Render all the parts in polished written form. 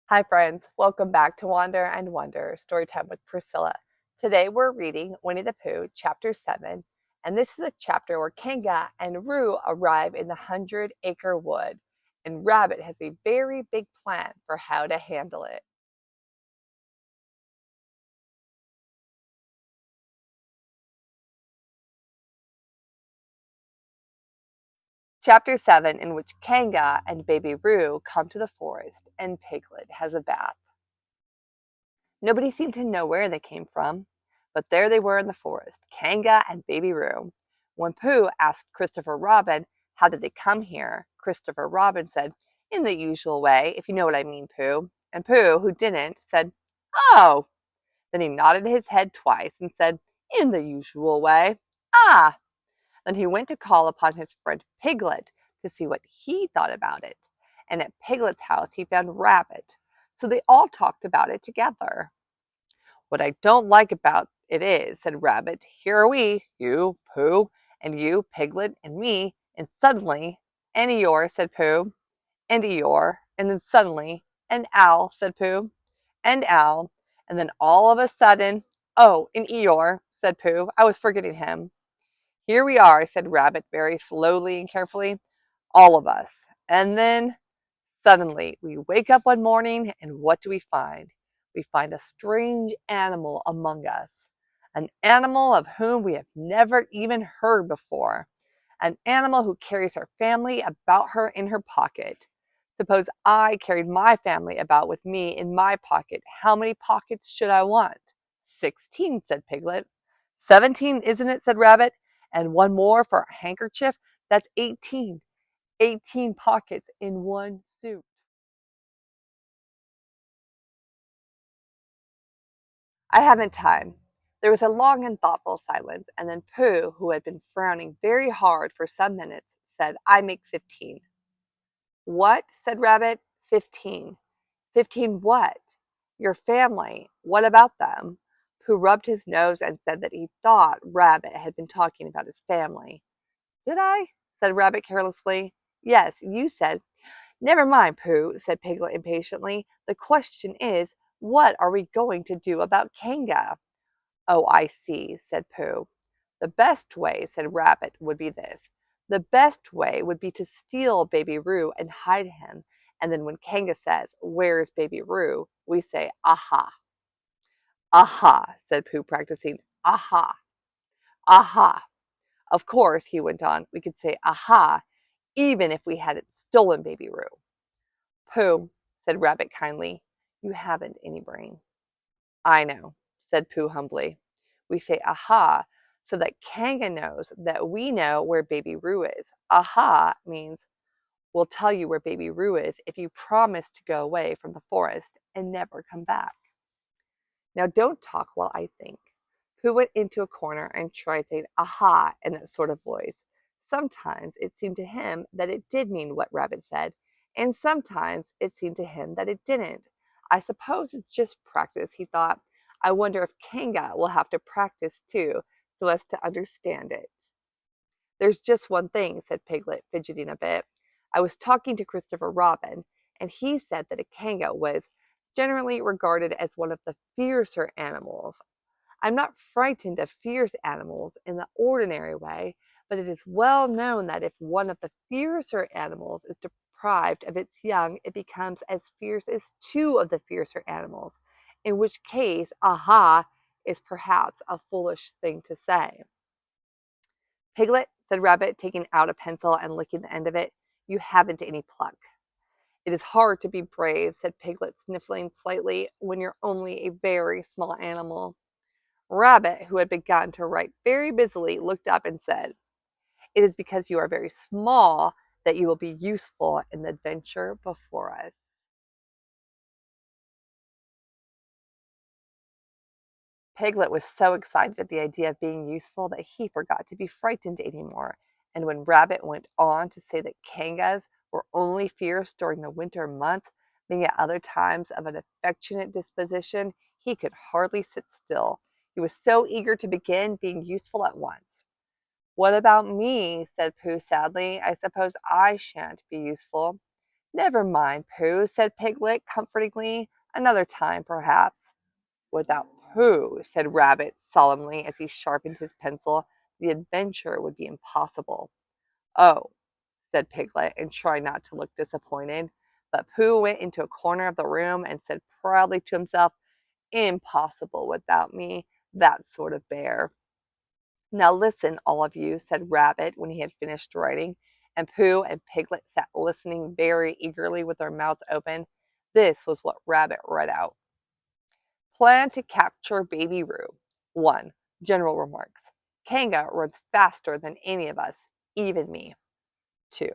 Hi friends, welcome back to Wander and Wonder Storytime with Priscilla. Today we're reading Winnie-the-Pooh chapter 7, and this is a chapter where Kanga and Roo arrive in the Hundred Acre Wood, and Rabbit has a very big plan for how to handle it. Chapter 7, in which Kanga and baby Roo come to the forest and Piglet has a bath. Nobody seemed to know where they came from, but there they were in the forest, Kanga and Baby Roo. When Pooh asked Christopher Robin, how did they come here? Christopher Robin said, in the usual way, if you know what I mean, Pooh. And Pooh, who didn't, said, oh. Then he nodded his head twice and said, in the usual way, ah. Then he went to call upon his friend Piglet to see what he thought about it. And at Piglet's house he found Rabbit. So they all talked about it together. What I don't like about it is, said Rabbit, here are we, you, Pooh, and you, Piglet, and me, and suddenly, and Eeyore, said Pooh, and Eeyore, and then suddenly, and Owl, said Pooh, and Owl, and then all of a sudden, oh, and Eeyore, said Pooh, I was forgetting him. Here we are, said Rabbit very slowly and carefully, all of us. And then suddenly, we wake up one morning, and what do we find? We find a strange animal among us, an animal of whom we have never even heard before, an animal who carries her family about her in her pocket. Suppose I carried my family about with me in my pocket. How many pockets should I want? 16, said Piglet. 17, isn't it? Said Rabbit. And one more for a handkerchief? That's 18. 18 pockets in one suit. I haven't time. There was a long and thoughtful silence, and then Pooh, who had been frowning very hard for some minutes, said, I make 15. What? Said Rabbit. 15. 15 what? Your family. What about them? Pooh rubbed his nose and said that he thought Rabbit had been talking about his family. Did I? Said Rabbit carelessly. Yes, you said. Never mind, Pooh, said Piglet impatiently. The question is, what are we going to do about Kanga? Oh, I see, said Pooh. The best way, said Rabbit, would be this. The best way would be to steal Baby Roo and hide him, and then when Kanga says, where's Baby Roo? We say, aha. Aha, said Pooh, practicing. Aha. Aha. Of course, he went on, we could say aha, even if we hadn't stolen Baby Roo. Pooh, said Rabbit kindly, you haven't any brain. I know, said Pooh humbly. We say aha so that Kanga knows that we know where Baby Roo is. Aha means we'll tell you where Baby Roo is if you promise to go away from the forest and never come back. Now don't talk while I think. Pooh went into a corner and tried saying aha in that sort of voice. Sometimes it seemed to him that it did mean what Rabbit said, and sometimes it seemed to him that it didn't. I suppose it's just practice, he thought. I wonder if Kanga will have to practice too, so as to understand it. There's just one thing, said Piglet, fidgeting a bit. I was talking to Christopher Robin, and he said that a Kanga was generally regarded as one of the fiercer animals. I'm not frightened of fierce animals in the ordinary way, but it is well known that if one of the fiercer animals is deprived of its young, it becomes as fierce as two of the fiercer animals, in which case, aha, is perhaps a foolish thing to say. Piglet, said Rabbit, taking out a pencil and licking the end of it, you haven't any pluck. It is hard to be brave, said Piglet, sniffling slightly, when you're only a very small animal. Rabbit, who had begun to write very busily, looked up and said, it is because you are very small that you will be useful in the adventure before us. Piglet was so excited at the idea of being useful that he forgot to be frightened any more, and when Rabbit went on to say that Kangas were only fierce during the winter months, being at other times of an affectionate disposition, he could hardly sit still. He was so eager to begin being useful at once. What about me? Said Pooh sadly. I suppose I shan't be useful. "Never mind, Pooh," said Piglet comfortingly. "Another time, perhaps." "Without Pooh," said Rabbit solemnly as he sharpened his pencil, "the adventure would be impossible." "Oh," said Piglet, and tried not to look disappointed. But Pooh went into a corner of the room and said proudly to himself, "Impossible without me, that sort of bear." "Now listen, all of you," said Rabbit when he had finished writing, and Pooh and Piglet sat listening very eagerly with their mouths open. This was what Rabbit read out. "Plan to capture Baby Roo. 1. General remarks. Kanga runs faster than any of us, even me. 2.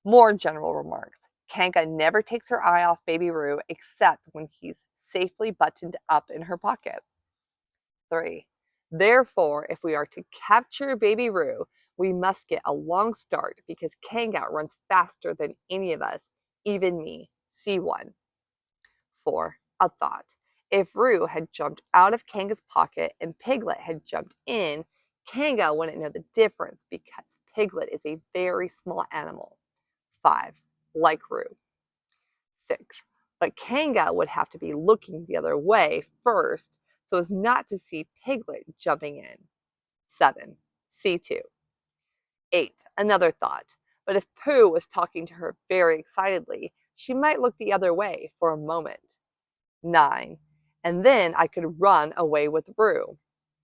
More general remarks. Kanga never takes her eye off Baby Roo except when he's safely buttoned up in her pocket. 3. Therefore, if we are to capture Baby Roo, we must get a long start because Kanga runs faster than any of us, even me. C1. 4. A thought. If Roo had jumped out of Kanga's pocket and Piglet had jumped in, Kanga wouldn't know the difference because Piglet is a very small animal. 5. Like Roo. 6. But Kanga would have to be looking the other way first so as not to see Piglet jumping in. 7. C2. 8. Another thought. But if Pooh was talking to her very excitedly, she might look the other way for a moment. 9. And then I could run away with Roo.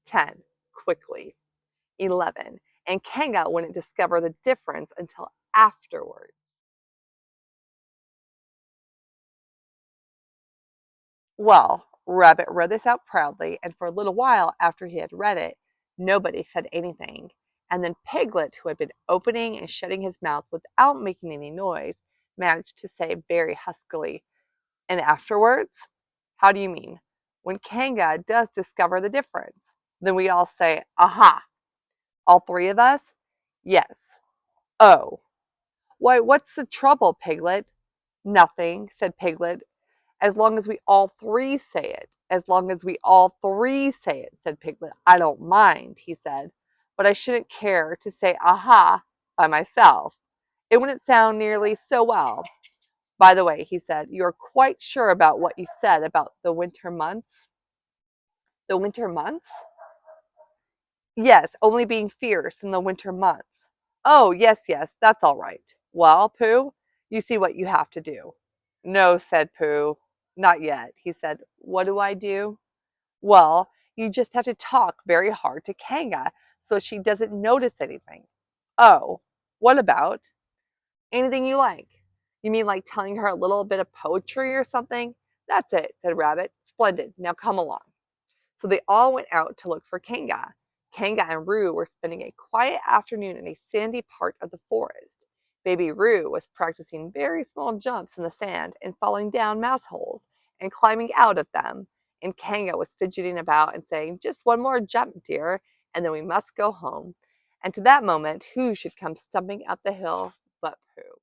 10. Quickly. 11. And Kanga wouldn't discover the difference until afterward. Well, Rabbit read this out proudly, and for a little while after he had read it, nobody said anything. And then Piglet, who had been opening and shutting his mouth without making any noise, managed to say very huskily, "And afterwards?" "How do you mean?" "When Kanga does discover the difference." Then we all say, "Aha!" "All three of us?" "Yes." "Oh." "Why, what's the trouble, Piglet?" "Nothing," said Piglet. "As long as we all three say it. As long as we all three say it," said Piglet. "I don't mind," he said, "but I shouldn't care to say aha by myself. It wouldn't sound nearly so well. By the way," he said, "you are quite sure about what you said about the winter months?" "The winter months?" "Yes, only being fierce in the winter months." "Oh, yes, yes, that's all right. Well, Pooh, you see what you have to do." "No," said Pooh, "not yet." He said, "What do I do?" "Well, you just have to talk very hard to Kanga so she doesn't notice anything." "Oh, what about?" "Anything you like." "You mean like telling her a little bit of poetry or something?" "That's it," said Rabbit. "Splendid. Now come along." So they all went out to look for Kanga. Kanga and Roo were spending a quiet afternoon in a sandy part of the forest. Baby Roo was practicing very small jumps in the sand and falling down mouse holes and climbing out of them. And Kanga was fidgeting about and saying, "Just one more jump, dear, and then we must go home." And to that moment, who should come stumping up the hill but Pooh?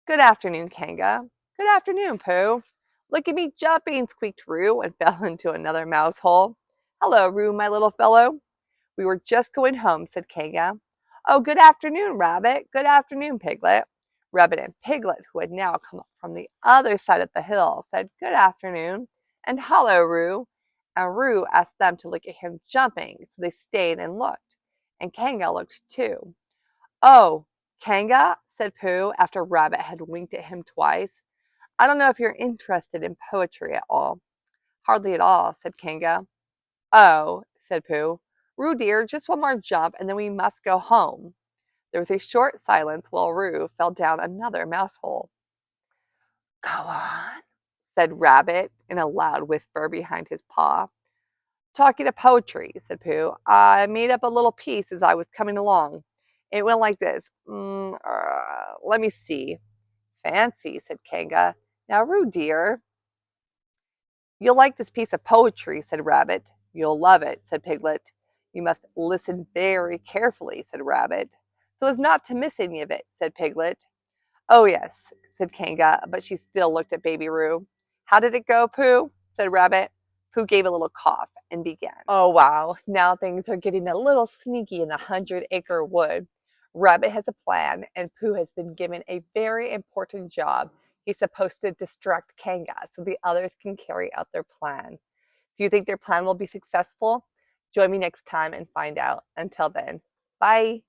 "Good afternoon, Kanga." "Good afternoon, Pooh." "Look at me jumping," squeaked Roo, and fell into another mouse hole. "Hello, Roo, my little fellow." "We were just going home," said Kanga. "Oh, good afternoon, Rabbit. Good afternoon, Piglet." Rabbit and Piglet, who had now come up from the other side of the hill, said good afternoon and hello, Roo. And Roo asked them to look at him jumping, so they stayed and looked. And Kanga looked too. "Oh, Kanga," said Pooh, after Rabbit had winked at him twice. "I don't know if you're interested in poetry at all." "Hardly at all," said Kanga. "Oh," said Pooh. "Roo dear, just one more jump and then we must go home." There was a short silence while Roo fell down another mouse hole. "Go on," said Rabbit in a loud whisper behind his paw. "Talking of poetry," said Pooh, "I made up a little piece as I was coming along. It went like this. Let me see." "Fancy," said Kanga. "Now, Roo dear." "You'll like this piece of poetry," said Rabbit. "You'll love it," said Piglet. "You must listen very carefully," said Rabbit. "So as not to miss any of it," said Piglet. "Oh, yes," said Kanga, but she still looked at Baby Roo. "How did it go, Pooh?" said Rabbit. Pooh gave a little cough and began. "Oh, wow, now things are getting a little sneaky in the 100 Acre Wood. Rabbit has a plan, and Pooh has been given a very important job. He's supposed to distract Kanga so the others can carry out their plan. Do you think their plan will be successful? Join me next time and find out. Until then, bye.